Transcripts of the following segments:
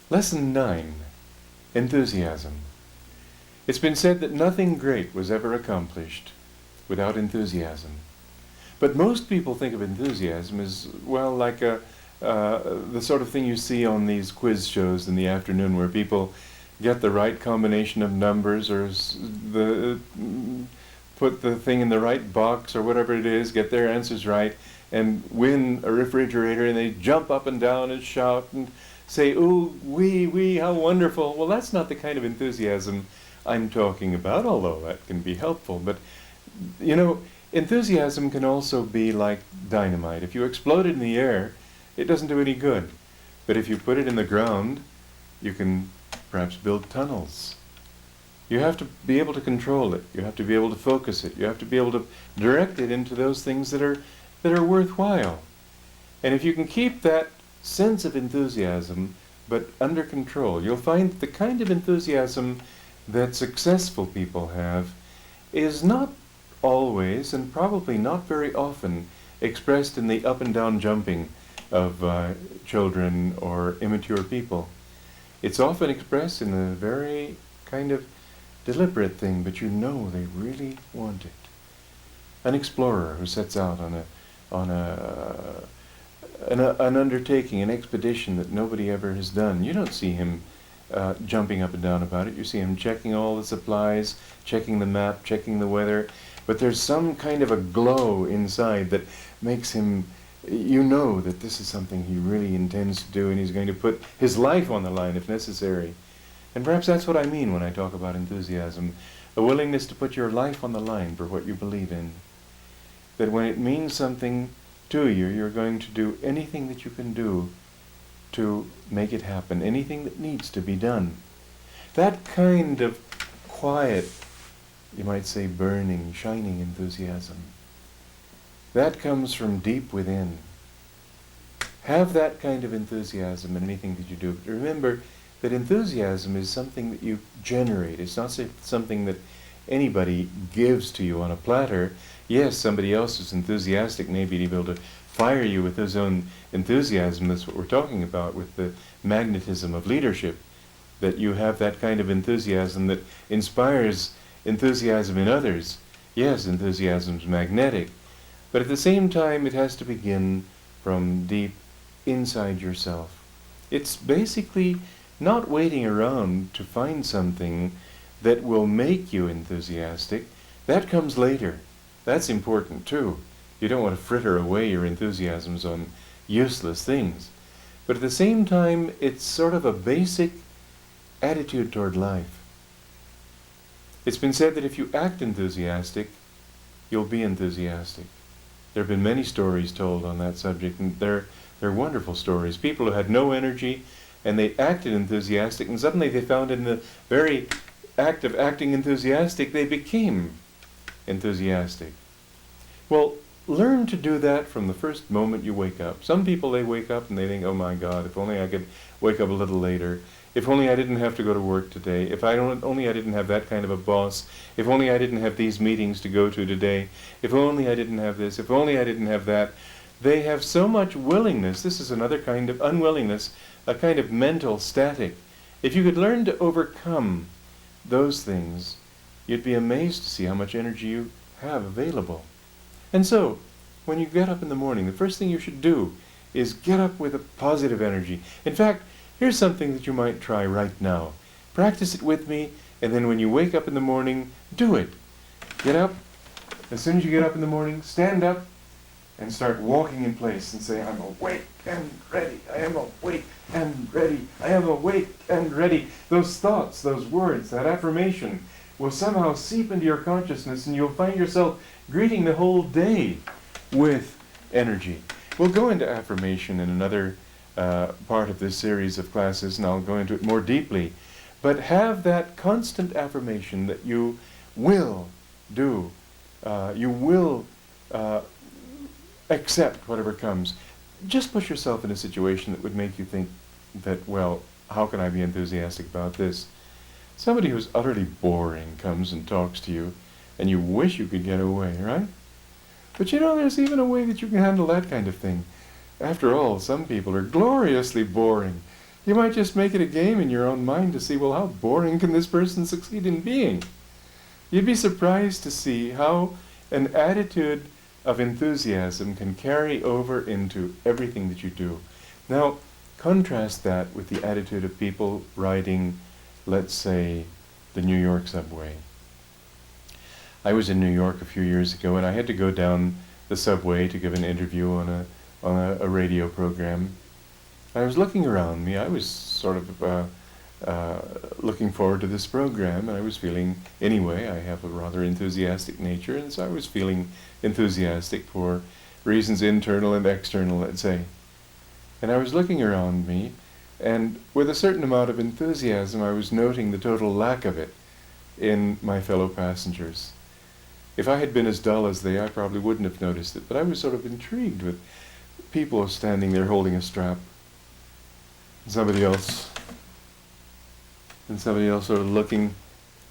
Lesson 9. Enthusiasm. It's been said that nothing great was ever accomplished without enthusiasm. But most people think of enthusiasm as, well, like the sort of thing you see on these quiz shows in the afternoon where people get the right combination of numbers or put the thing in the right box or whatever it is, get their answers right, and win a refrigerator, and they jump up and down and shout and say, "Ooh, wee, how wonderful." Well, that's not the kind of enthusiasm I'm talking about, although that can be helpful. But, enthusiasm can also be like dynamite. If you explode it in the air, it doesn't do any good. But if you put it in the ground, you can perhaps build tunnels. You have to be able to control it. You have to be able to focus it. You have to be able to direct it into those things that are worthwhile. And if you can keep that sense of enthusiasm but under control, you'll find that the kind of enthusiasm that successful people have is not always, and probably not very often, expressed in the up and down jumping of children or immature people. It's often expressed in a very kind of deliberate thing, but you know they really want it. An explorer who sets out on an undertaking, an expedition that nobody ever has done, you don't see him jumping up and down about it. You see him checking all the supplies, checking the map, checking the weather, but there's some kind of a glow inside that makes him, you know that this is something he really intends to do, and he's going to put his life on the line if necessary. And perhaps that's what I mean when I talk about enthusiasm, a willingness to put your life on the line for what you believe in. That when it means something to you, you're going to do anything that you can do to make it happen, anything that needs to be done. That kind of quiet, you might say burning, shining enthusiasm, that comes from deep within. Have that kind of enthusiasm in anything that you do. But remember that enthusiasm is something that you generate. It's not something that anybody gives to you on a platter. Yes, somebody else is enthusiastic, maybe to be able to fire you with his own enthusiasm. That's what we're talking about with the magnetism of leadership, that you have that kind of enthusiasm that inspires enthusiasm in others. Yes, enthusiasm is magnetic, but at the same time it has to begin from deep inside yourself. It's basically not waiting around to find something that will make you enthusiastic. That comes later. That's important too. You don't want to fritter away your enthusiasms on useless things. But at the same time, it's sort of a basic attitude toward life. It's been said that if you act enthusiastic, you'll be enthusiastic. There have been many stories told on that subject, and they're wonderful stories. People who had no energy, and they acted enthusiastic, and suddenly they found in the very act of acting enthusiastic, they became enthusiastic. Well, learn to do that from the first moment you wake up. Some people, they wake up and they think, "Oh my God, if only I could wake up a little later. If only I didn't have to go to work today. If only I didn't have that kind of a boss. If only I didn't have these meetings to go to today. If only I didn't have this. If only I didn't have that." They have so much willingness. This is another kind of unwillingness, a kind of mental static. If you could learn to overcome those things, you'd be amazed to see how much energy you have available. And so, when you get up in the morning, the first thing you should do is get up with a positive energy. In fact, here's something that you might try right now. Practice it with me, and then when you wake up in the morning, do it. Get up. As soon as you get up in the morning, stand up and start walking in place and say, "I'm awake and ready. I am awake and ready. I am awake and ready." Those thoughts, those words, that affirmation will somehow seep into your consciousness, and you'll find yourself greeting the whole day with energy. We'll go into affirmation in another part of this series of classes, and I'll go into it more deeply. But have that constant affirmation that you will do, you will accept whatever comes. Just put yourself in a situation that would make you think that, well, how can I be enthusiastic about this? Somebody who's utterly boring comes and talks to you, and you wish you could get away, right? But there's even a way that you can handle that kind of thing. After all, some people are gloriously boring. You might just make it a game in your own mind to see, well, how boring can this person succeed in being? You'd be surprised to see how an attitude of enthusiasm can carry over into everything that you do. Now, contrast that with the attitude of people riding, let's say, the New York subway. I was in New York a few years ago, and I had to go down the subway to give an interview on a radio program. I was looking around me. I was sort of looking forward to this program, and I was feeling, anyway, I have a rather enthusiastic nature, and so I was feeling enthusiastic for reasons internal and external, let's say. And I was looking around me, and with a certain amount of enthusiasm, I was noting the total lack of it in my fellow passengers. If I had been as dull as they, I probably wouldn't have noticed it, but I was sort of intrigued with people standing there holding a strap. Somebody else sort of looking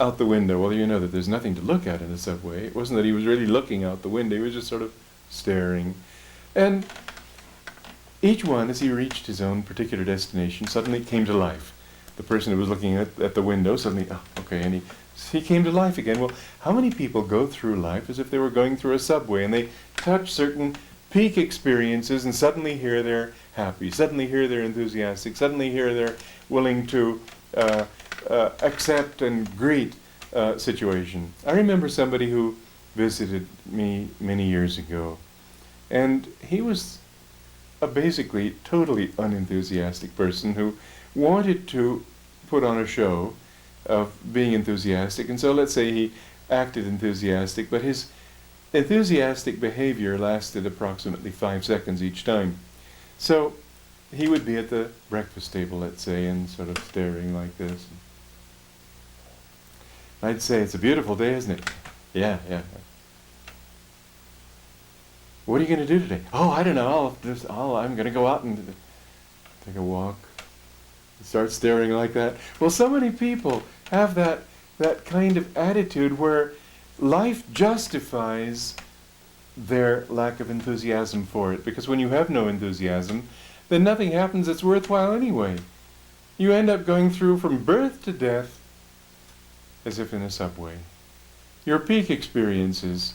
out the window. Well, you know that there's nothing to look at in a subway. It wasn't that he was really looking out the window, he was just sort of staring. And each one, as he reached his own particular destination, suddenly came to life. The person who was looking at the window suddenly, oh, okay, and he came to life again. Well, how many people go through life as if they were going through a subway, and they touch certain peak experiences, and suddenly here they're happy, suddenly here they're enthusiastic, suddenly here they're willing to accept and greet a situation. I remember somebody who visited me many years ago, and he was a basically totally unenthusiastic person who wanted to put on a show of being enthusiastic, and so let's say he acted enthusiastic, but his enthusiastic behavior lasted approximately 5 seconds each time. So he would be at the breakfast table, let's say, and sort of staring like this. I'd say, it's a beautiful day, isn't it? Yeah. What are you going to do today? Oh, I don't know. I'm going to go out and take a walk. Start staring like that. Well, so many people have that kind of attitude where life justifies their lack of enthusiasm for it. Because when you have no enthusiasm, then nothing happens that's worthwhile anyway. You end up going through from birth to death as if in a subway. Your peak experiences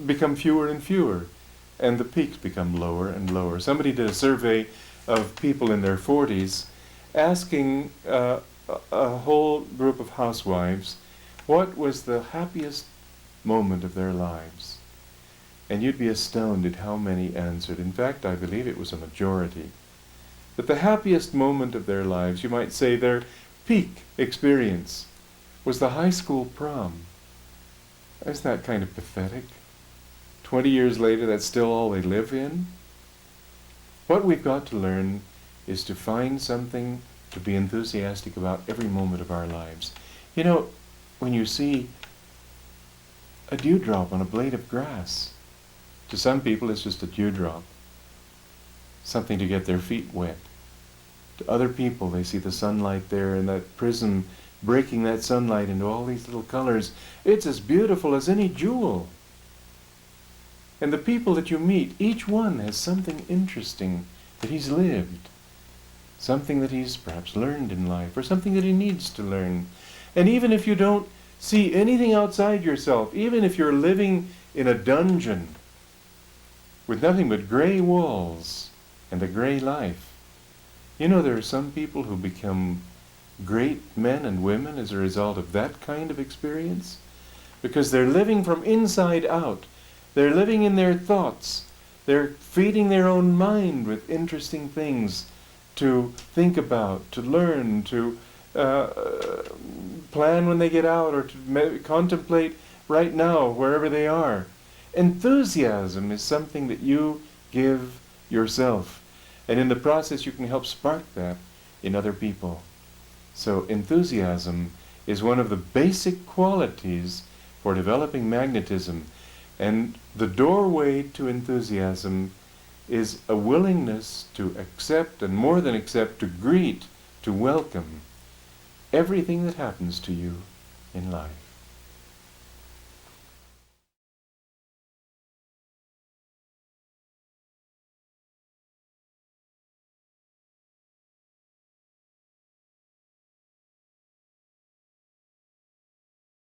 become fewer and fewer, and the peaks become lower and lower. Somebody did a survey of people in their 40s, asking a whole group of housewives what was the happiest moment of their lives. And you'd be astounded how many answered. In fact, I believe it was a majority. That the happiest moment of their lives, you might say their peak experience, was the high school prom. Isn't that kind of pathetic? 20 years later, that's still all they live in? What we've got to learn is to find something to be enthusiastic about every moment of our lives. You know, when you see a dewdrop on a blade of grass, to some people it's just a dewdrop, something to get their feet wet. To other people, they see the sunlight there and that prism breaking that sunlight into all these little colors. It's as beautiful as any jewel. And the people that you meet, each one has something interesting that he's lived, something that he's perhaps learned in life, or something that he needs to learn. And even if you don't see anything outside yourself, even if you're living in a dungeon with nothing but gray walls and a gray life, you know there are some people who become great men and women as a result of that kind of experience, because they're living from inside out. They're living in their thoughts. They're feeding their own mind with interesting things to think about, to learn, to plan when they get out, or to contemplate right now, wherever they are. Enthusiasm is something that you give yourself. And in the process, you can help spark that in other people. So enthusiasm is one of the basic qualities for developing magnetism. And the doorway to enthusiasm is a willingness to accept, and more than accept, to greet, to welcome everything that happens to you in life.